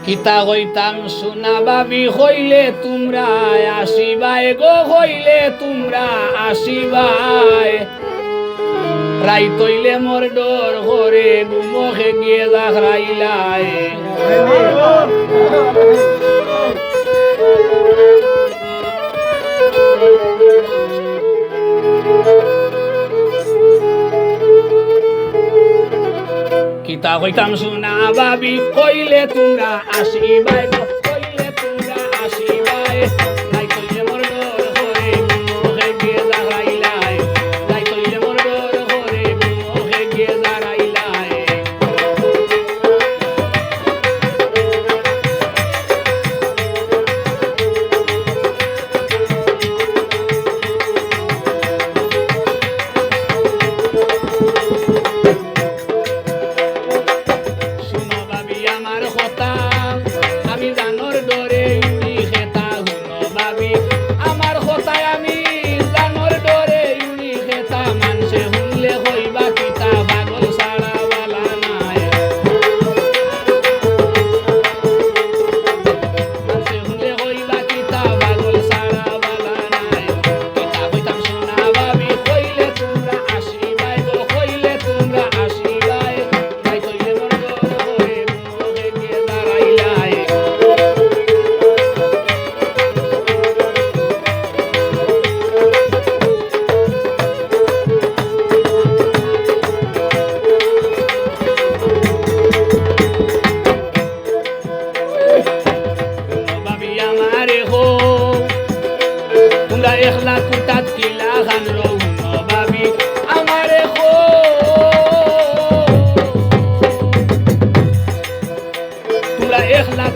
কিতা কইতাম সোনা বাবি হইলে তোমরা আসিবাই গো, হইলে তোমরা আসিবাই। রাইত হইলে মোর ডর করে গুমখে গিয়ে রাইলাই। কিতা কইতাম সোনা বাবি কইলে তোমরা আসিবাই গো, কইলে তোমরা আসিবাই। রাইত হইলে মোর ডর করে গুমখে গিয়ে রাইলাই। রাইত হইলে মোর ডর করে গুমখে গিয়ে রাইলাই। তোমরা 1 লাখ